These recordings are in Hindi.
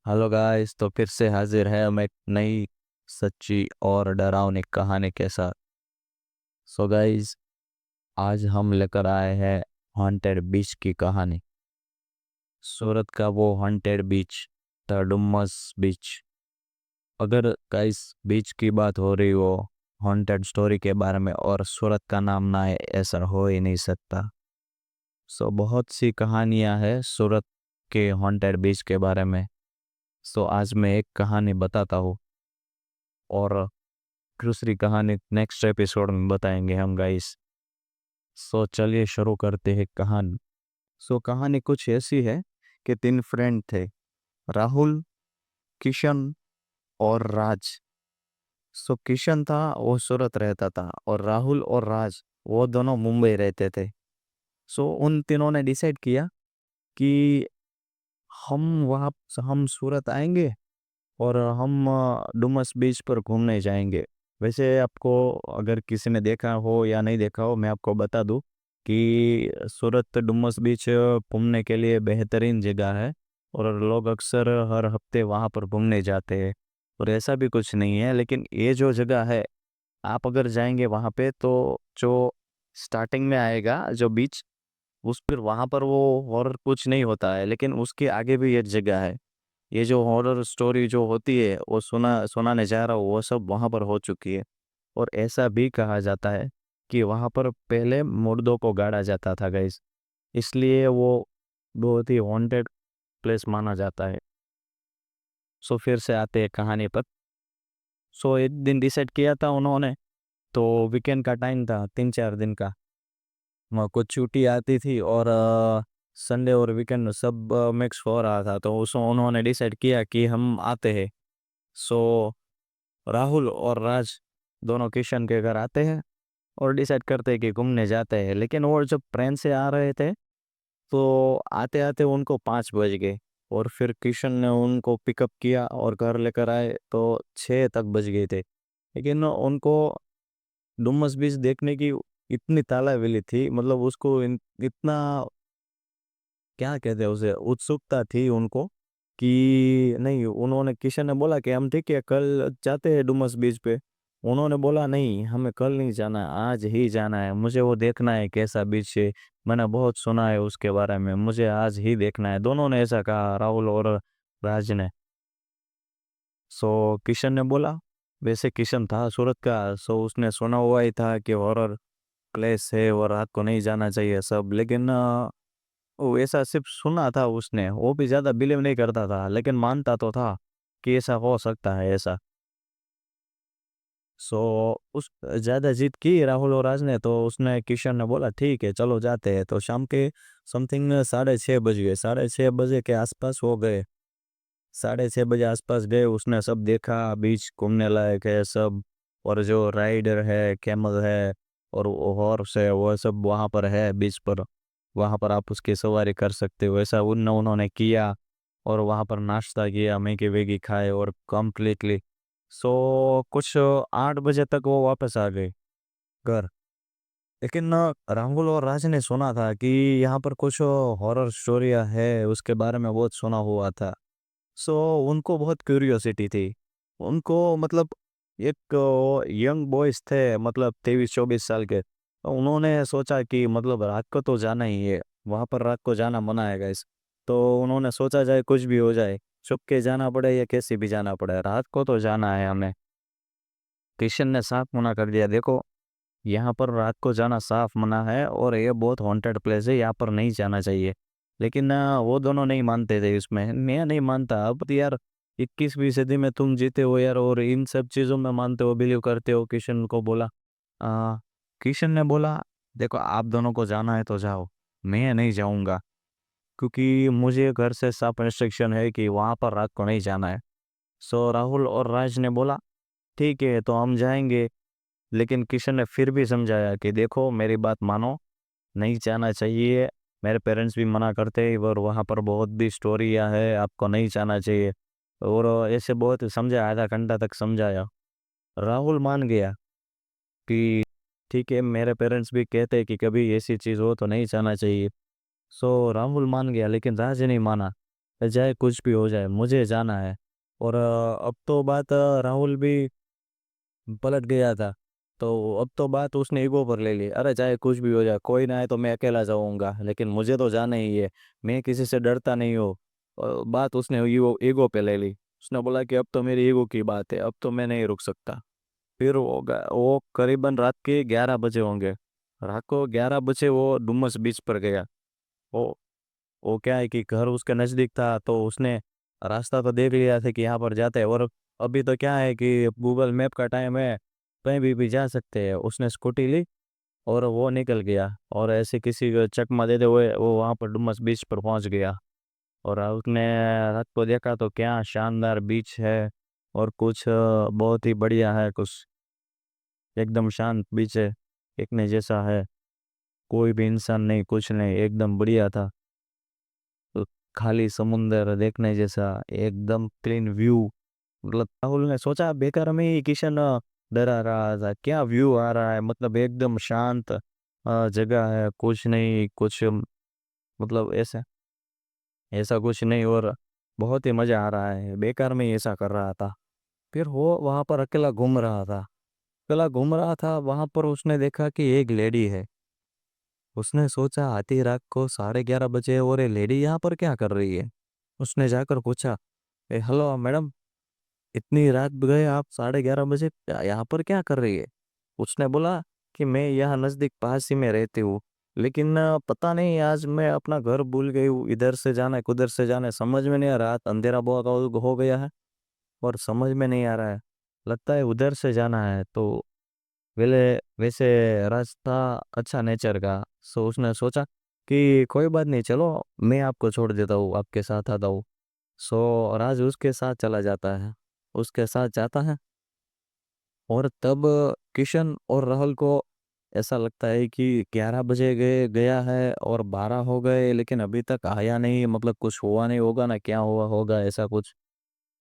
हेलो गाइस, तो फिर से हाजिर है हम एक नई सच्ची और डरावनी कहानी के साथ। सो गाइस, आज हम लेकर आए हैं हॉन्टेड बीच की कहानी। सूरत का वो हॉन्टेड बीच, द डुमस बीच। अगर गाइस बीच की बात हो रही हो, हॉन्टेड स्टोरी के बारे में, और सूरत का नाम ना है, ऐसा हो ही नहीं सकता। सो बहुत सी कहानियां हैं सूरत के हॉन्टेड बीच के बारे में। सो आज मैं एक कहानी बताता हूँ, और दूसरी कहानी नेक्स्ट एपिसोड में बताएंगे हम गाइस। सो चलिए शुरू करते हैं कहानी। सो कहानी कुछ ऐसी है कि तीन फ्रेंड थे, राहुल, किशन और राज। सो किशन था, वो सूरत रहता था, और राहुल और राज वो दोनों मुंबई रहते थे। सो उन तीनों ने डिसाइड किया कि हम वहाँ हम सूरत आएंगे और हम डुमस बीच पर घूमने जाएंगे। वैसे आपको अगर किसी ने देखा हो या नहीं देखा हो, मैं आपको बता दूं कि सूरत डुमस बीच घूमने के लिए बेहतरीन जगह है, और लोग अक्सर हर हफ्ते वहाँ पर घूमने जाते हैं। और ऐसा भी कुछ नहीं है, लेकिन ये जो जगह है, आप अगर जाएंगे वहाँ पे तो जो स्टार्टिंग में आएगा जो बीच, उस पर वहाँ पर वो और कुछ नहीं होता है, लेकिन उसके आगे भी एक जगह है। ये जो हॉरर स्टोरी जो होती है वो सुनाने जा रहा हूँ, वो सब वहाँ पर हो चुकी है। और ऐसा भी कहा जाता है कि वहाँ पर पहले मुर्दों को गाड़ा जाता था गाइस, इसलिए वो बहुत ही हॉन्टेड प्लेस माना जाता है। सो फिर से आते हैं कहानी पर। सो एक दिन डिसाइड किया था उन्होंने, तो वीकेंड का टाइम था, 3-4 दिन का। वहाँ कुछ छुट्टी आती थी, और संडे और वीकेंड सब मिक्स हो रहा था, तो उसमें उन्होंने डिसाइड किया कि हम आते हैं। सो राहुल और राज दोनों किशन के घर आते हैं और डिसाइड करते हैं कि घूमने जाते हैं। लेकिन वो जब ट्रेन से आ रहे थे, तो आते आते उनको 5 बज गए, और फिर किशन ने उनको पिकअप किया और घर लेकर आए तो 6 तक बज गए थे। लेकिन उनको डुमस बीच देखने की इतनी तालावेली थी, मतलब उसको इतना क्या कहते हैं उसे, उत्सुकता थी उनको कि नहीं। उन्होंने किशन ने बोला कि हम ठीक है कल जाते हैं डुमस बीच पे। उन्होंने बोला नहीं, हमें कल नहीं जाना है, आज ही जाना है, मुझे वो देखना है कैसा बीच है। मैंने बहुत सुना है उसके बारे में, मुझे आज ही देखना है। दोनों ने ऐसा कहा, राहुल और राज ने। सो किशन ने बोला, वैसे किशन था सूरत का, सो उसने सुना हुआ ही था कि हॉरर प्लेस है और रात को नहीं जाना चाहिए सब। लेकिन वो ऐसा सिर्फ सुना था उसने, वो भी ज़्यादा बिलीव नहीं करता था, लेकिन मानता तो था कि ऐसा हो सकता है ऐसा। सो उस ज़्यादा जिद की राहुल और राज ने, तो उसने किशन ने बोला ठीक है चलो जाते हैं। तो शाम के समथिंग 6:30 बज गए, 6:30 बजे के आसपास हो गए। 6:30 बजे आसपास गए, उसने सब देखा, बीच घूमने लायक है सब। और जो राइडर है, कैमल है, और वो हॉर्स है, वो सब वहाँ पर है बीच पर। वहाँ पर आप उसकी सवारी कर सकते हो, ऐसा उन्होंने किया। और वहाँ पर नाश्ता किया, मैगी वैगी खाए, और कम्प्लीटली सो कुछ 8 बजे तक वो वापस आ गए घर। लेकिन राहुल और राज ने सुना था कि यहाँ पर कुछ हॉरर स्टोरिया है, उसके बारे में बहुत सुना हुआ था। सो उनको बहुत क्यूरियोसिटी थी उनको, मतलब एक यंग बॉयज थे, मतलब 23-24 साल के। तो उन्होंने सोचा कि मतलब रात को तो जाना ही है, वहाँ पर रात को जाना मना है गाइस। तो उन्होंने सोचा जाए कुछ भी हो जाए, छुप के जाना पड़े या कैसे भी जाना पड़े, रात को तो जाना है हमें। किशन ने साफ मना कर दिया, देखो यहाँ पर रात को जाना साफ मना है, और ये बहुत हॉन्टेड प्लेस है, यहाँ पर नहीं जाना चाहिए। लेकिन वो दोनों नहीं मानते थे इसमें, मैं नहीं मानता। अब तो यार 21वीं सदी में तुम जीते हो यार, और इन सब चीज़ों में मानते हो, बिलीव करते हो। किशन को बोला, आ, किशन ने बोला देखो आप दोनों को जाना है तो जाओ, मैं नहीं जाऊंगा, क्योंकि मुझे घर से साफ इंस्ट्रक्शन है कि वहाँ पर रात को नहीं जाना है। सो राहुल और राज ने बोला ठीक है तो हम जाएंगे। लेकिन किशन ने फिर भी समझाया कि देखो मेरी बात मानो, नहीं जाना चाहिए, मेरे पेरेंट्स भी मना करते हैं, और वहाँ पर बहुत भी स्टोरियाँ है, आपको नहीं जाना चाहिए। और ऐसे बहुत समझाया, आधा घंटा तक समझाया। राहुल मान गया कि ठीक है, मेरे पेरेंट्स भी कहते हैं कि कभी ऐसी चीज़ हो तो नहीं जाना चाहिए। सो राहुल मान गया, लेकिन राज नहीं माना। चाहे कुछ भी हो जाए मुझे जाना है। और अब तो बात राहुल भी पलट गया था। तो अब तो बात उसने ईगो पर ले ली, अरे चाहे कुछ भी हो जाए कोई ना है तो मैं अकेला जाऊंगा, लेकिन मुझे तो जाना ही है, मैं किसी से डरता नहीं हूँ। बात उसने ईगो ईगो पे ले ली। उसने बोला कि अब तो मेरी ईगो की बात है, अब तो मैं नहीं रुक सकता। फिर वो करीबन रात के 11 बजे होंगे। रात को 11 बजे वो डुमस बीच पर गया। वो वो क्या है कि घर उसके नज़दीक था, तो उसने रास्ता तो देख लिया था कि यहाँ पर जाते हैं। और अभी तो क्या है कि गूगल मैप का टाइम है, कहीं भी जा सकते हैं। उसने स्कूटी ली और वो निकल गया, और ऐसे किसी को चकमा देते हुए वो वहाँ पर डुमस बीच पर पहुँच गया। और उसने रात को देखा तो क्या शानदार बीच है, और कुछ बहुत ही बढ़िया है, कुछ एकदम शांत बीच है, देखने जैसा है। कोई भी इंसान नहीं, कुछ नहीं, एकदम बढ़िया था। तो खाली समुंदर देखने जैसा, एकदम क्लीन व्यू। मतलब राहुल ने सोचा बेकार में ही किशन डरा रहा था, क्या व्यू आ रहा है, मतलब एकदम शांत जगह है, कुछ नहीं कुछ, मतलब ऐसा ऐसा कुछ नहीं। और बहुत ही मजा आ रहा है, बेकार में ही ऐसा कर रहा था। फिर वो वहां पर अकेला घूम रहा था। अकेला घूम रहा था वहां पर, उसने देखा कि एक लेडी है। उसने सोचा आधी रात को 11:30 बजे और ये लेडी यहाँ पर क्या कर रही है। उसने जाकर पूछा, ए हेलो मैडम, इतनी रात गए आप 11:30 बजे यहाँ पर क्या कर रही है। उसने बोला कि मैं यहाँ नज़दीक पास ही में रहती हूँ, लेकिन पता नहीं आज मैं अपना घर भूल गई हूँ, इधर से जाना है उधर से जाना है, समझ में नहीं आ रहा, रात अंधेरा बहुत हो गया है और समझ में नहीं आ रहा है। लगता है उधर से जाना है, तो वेले वैसे रास्ता अच्छा नेचर का। सो उसने सोचा कि कोई बात नहीं, चलो मैं आपको छोड़ देता हूँ, आपके साथ आता हूँ। सो राज उसके साथ चला जाता है, उसके साथ जाता है। और तब किशन और राहुल को ऐसा लगता है कि 11 बजे गया है और 12 हो गए, लेकिन अभी तक आया नहीं, मतलब कुछ हुआ नहीं होगा ना, क्या हुआ होगा ऐसा कुछ।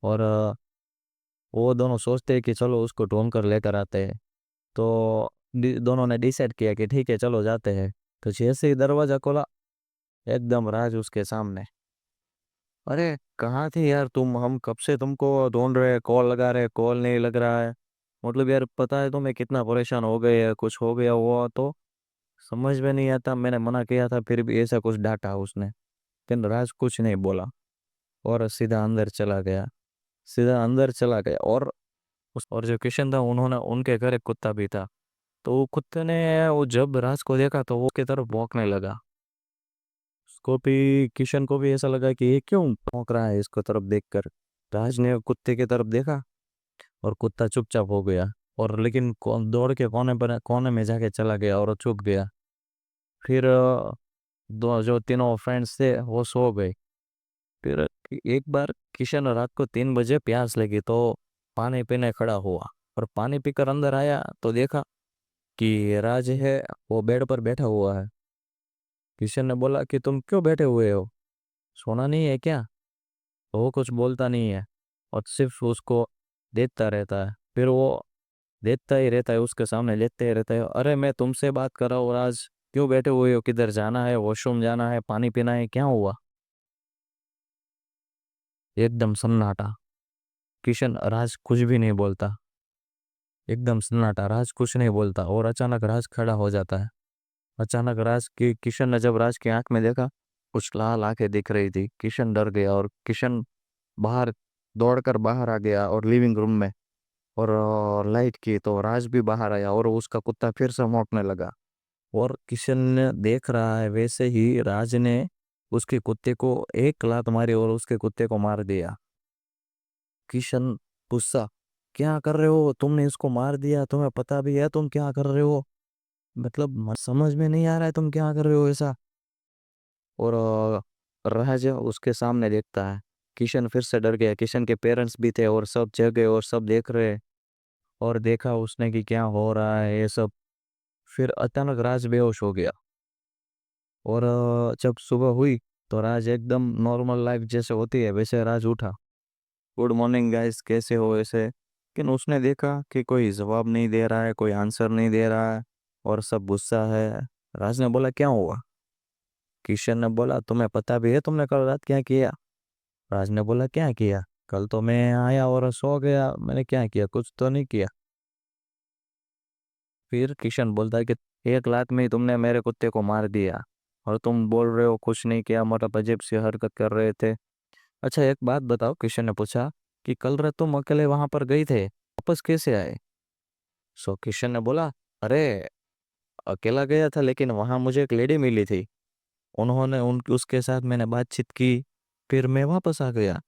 और वो दोनों सोचते हैं कि चलो उसको ढूंढ कर लेकर आते हैं। तो दोनों ने डिसाइड किया कि ठीक है चलो जाते हैं। तो जैसे ही दरवाजा खोला, एकदम राज उसके सामने। अरे कहाँ थी यार तुम, हम कब से तुमको ढूंढ रहे, कॉल लगा रहे, कॉल नहीं लग रहा है। मतलब यार पता है तुम्हें कितना परेशान हो गए हैं, कुछ हो गया हुआ तो समझ में नहीं आता, मैंने मना किया था फिर भी ऐसा कुछ डांटा उसने। लेकिन राज कुछ नहीं बोला और सीधा अंदर चला गया। सीधा अंदर चला गया। और जो किशन था, उन्होंने उनके घर एक कुत्ता भी था। तो वो कुत्ते ने वो जब राज को देखा तो वो उसकी तरफ भौंकने लगा। उसको भी, किशन को भी ऐसा लगा कि ये क्यों भौंक रहा है इसको तरफ देखकर। राज ने कुत्ते की तरफ देखा और कुत्ता चुपचाप हो गया। और लेकिन दौड़ के कोने में जाके चला गया और वो चुप गया। फिर दो जो तीनों फ्रेंड्स थे वो सो गए। फिर एक बार किशन रात को 3 बजे प्यास लगी तो पानी पीने खड़ा हुआ। और पानी पीकर अंदर आया तो देखा कि राज है, वो बेड पर बैठा हुआ है। किशन ने बोला कि तुम क्यों बैठे हुए हो, सोना नहीं है क्या। तो वो कुछ बोलता नहीं है और सिर्फ उसको देखता रहता है। फिर वो देखता ही रहता है, उसके सामने लेटते ही रहता है। अरे मैं तुमसे बात कर रहा हूँ राज, क्यों बैठे हुए हो, किधर जाना है, वॉशरूम जाना है, पानी पीना है, क्या हुआ। एकदम सन्नाटा। किशन, राज कुछ भी नहीं बोलता। एकदम सन्नाटा, राज कुछ नहीं बोलता। और अचानक राज खड़ा हो जाता है। अचानक राज की किशन ने जब राज की आंख में देखा, कुछ लाल आंखें दिख रही थी। किशन डर गया और किशन बाहर दौड़कर बाहर आ गया और लिविंग रूम में। और लाइट की तो राज भी बाहर आया और उसका कुत्ता फिर से भौंकने लगा। और किशन ने देख रहा है, वैसे ही राज ने उसके कुत्ते को एक लात मारी और उसके कुत्ते को मार दिया। किशन गुस्सा, क्या कर रहे हो, तुमने इसको मार दिया, तुम्हें पता भी है तुम क्या कर रहे हो, मतलब समझ में नहीं आ रहा है तुम क्या कर रहे हो ऐसा। और राज उसके सामने देखता है। किशन फिर से डर गया। किशन के पेरेंट्स भी थे और सब जगह और सब देख रहे। और देखा उसने कि क्या हो रहा है ये सब। फिर अचानक राज बेहोश हो गया। और जब सुबह हुई तो राज एकदम नॉर्मल लाइफ जैसे होती है वैसे राज उठा। गुड मॉर्निंग गाइस, कैसे हो ऐसे। लेकिन उसने देखा कि कोई जवाब नहीं दे रहा है, कोई आंसर नहीं दे रहा है और सब गुस्सा है। राज ने बोला क्या हुआ। किशन ने बोला तुम्हें पता भी है तुमने कल रात क्या किया। राज ने बोला क्या किया? कल तो मैं आया और सो गया, मैंने क्या किया? कुछ तो नहीं किया। फिर किशन बोलता है कि एक लात में ही तुमने मेरे कुत्ते को मार दिया और तुम बोल रहे हो कुछ नहीं किया, मतलब अजीब सी हरकत कर रहे थे। अच्छा एक बात बताओ, किशन ने पूछा कि कल रात तुम अकेले वहां पर गए थे, वापस कैसे आए? सो किशन ने बोला, अरे अकेला गया था लेकिन वहां मुझे एक लेडी मिली थी, उन्होंने उन उसके साथ मैंने बातचीत की, फिर मैं वापस आ गया।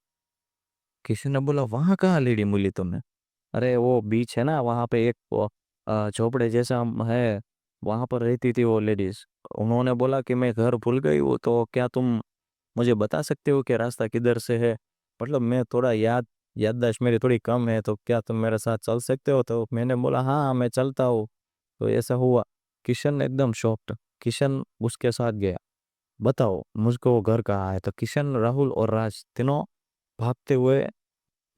किशन ने बोला, वहां कहाँ लेडी मिली तुम्हें? अरे वो बीच है ना, वहां पे एक वो, झोपड़े जैसा है, वहां पर रहती थी वो लेडीज। उन्होंने बोला कि मैं घर भूल गई हूँ, तो क्या तुम मुझे बता सकते हो कि रास्ता किधर से है? मतलब मैं थोड़ा याददाश्त मेरी थोड़ी कम है, तो क्या तुम मेरे साथ चल सकते हो? तो मैंने बोला हाँ मैं चलता हूँ। तो ऐसा हुआ। किशन एकदम शॉक्ड। किशन उसके साथ गया। बताओ मुझको वो घर कहाँ है? तो किशन, राहुल और राज तीनों भागते हुए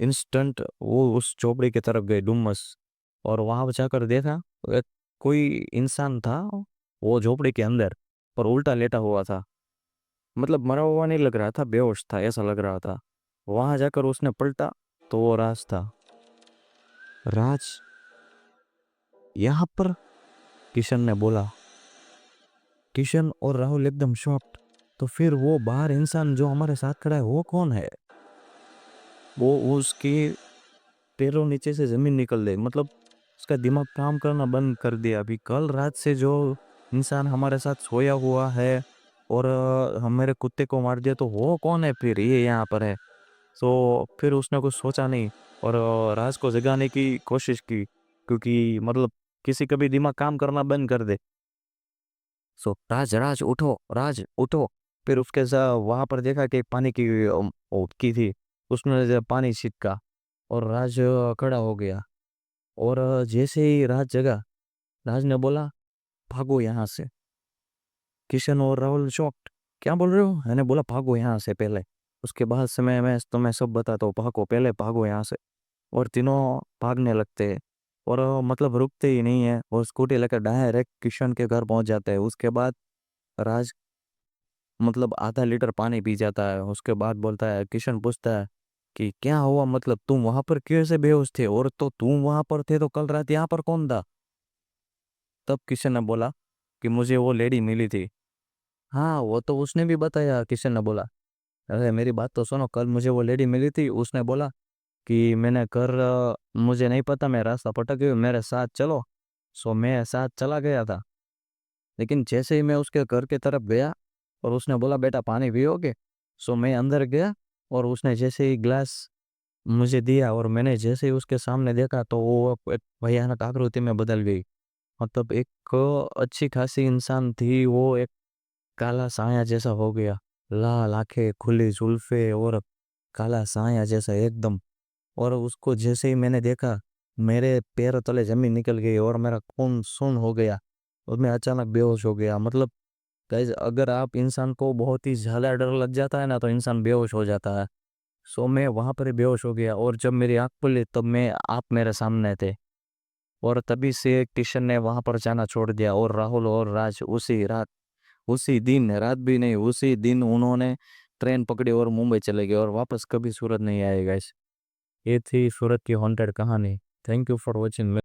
इंस्टेंट वो उस चौपड़ी की तरफ गए, डुमस। और वहां जाकर देखा तो एक कोई इंसान था, वो झोपड़ी के अंदर, पर उल्टा लेटा हुआ था। मतलब मरा हुआ नहीं लग रहा था, बेहोश था ऐसा लग रहा था। वहां जाकर उसने पलटा तो वो राज था। राज यहाँ पर? किशन ने बोला। किशन और राहुल एकदम शॉक्ड। तो फिर वो बाहर इंसान जो हमारे साथ खड़ा है वो कौन है? वो उसके पैरों नीचे से जमीन निकल गई, मतलब उसका दिमाग काम करना बंद कर दिया। अभी कल रात से जो इंसान हमारे साथ सोया हुआ है और हमारे कुत्ते को मार दिया, तो वो कौन है फिर? ये यहाँ पर है। सो फिर उसने कुछ सोचा नहीं और राज को जगाने की कोशिश की, क्योंकि मतलब किसी का भी दिमाग काम करना बंद कर दे। सो राज राज उठो, राज उठो। फिर उसके साथ वहां पर देखा कि एक पानी की की थी। उसने पानी छिटका और राज खड़ा हो गया। और जैसे ही राज जगा, राज ने बोला, भागो यहाँ से। किशन और राहुल शॉक्ड। क्या बोल रहे हो? मैंने बोला भागो यहाँ से पहले, उसके बाद से मैं तुम्हें सब बताता हूँ, भागो पहले, भागो यहाँ से। और तीनों भागने लगते हैं और मतलब रुकते ही नहीं है, और स्कूटी लेकर डायरेक्ट किशन के घर पहुंच जाते हैं। उसके बाद राज मतलब आधा लीटर पानी पी जाता है। उसके बाद बोलता है, किशन पूछता है कि क्या हुआ, मतलब तुम वहां पर कैसे बेहोश थे, और तो तुम वहां पर थे तो कल रात यहाँ पर कौन था? तब किशन ने बोला कि मुझे वो लेडी मिली थी। हाँ वो तो उसने भी बताया, किशन ने बोला। अरे मेरी बात तो सुनो, कल मुझे वो लेडी मिली थी, उसने बोला कि मैंने मुझे नहीं पता, मैं रास्ता भटक गई, मेरे साथ चलो। सो मैं साथ चला गया था, लेकिन जैसे ही मैं उसके घर के तरफ गया और उसने बोला बेटा पानी पियोगे, सो मैं अंदर गया और उसने जैसे ही ग्लास मुझे दिया और मैंने जैसे ही उसके सामने देखा, तो वो एक भयानक आकृति में बदल गई। मतलब एक अच्छी खासी इंसान थी, वो एक काला साया जैसा हो गया। लाल आंखें, खुली जुल्फे और काला साया जैसा एकदम। और उसको जैसे ही मैंने देखा, मेरे पैर तले जमीन निकल गई और मेरा खून सुन हो गया और मैं अचानक बेहोश हो गया। मतलब गाइज, अगर आप इंसान को बहुत ही ज्यादा डर लग जाता है ना, तो इंसान बेहोश हो जाता है। सो मैं वहां पर ही बेहोश हो गया और जब मेरी आंख खुली तब मैं आप मेरे सामने थे। और तभी से किशन ने वहां पर जाना छोड़ दिया, और राहुल और राज उसी रात, उसी दिन, रात भी नहीं उसी दिन उन्होंने ट्रेन पकड़ी और मुंबई चले गए और वापस कभी सूरत नहीं आए गाइस। ये थी सूरत की हॉन्टेड कहानी। Thank you for watching.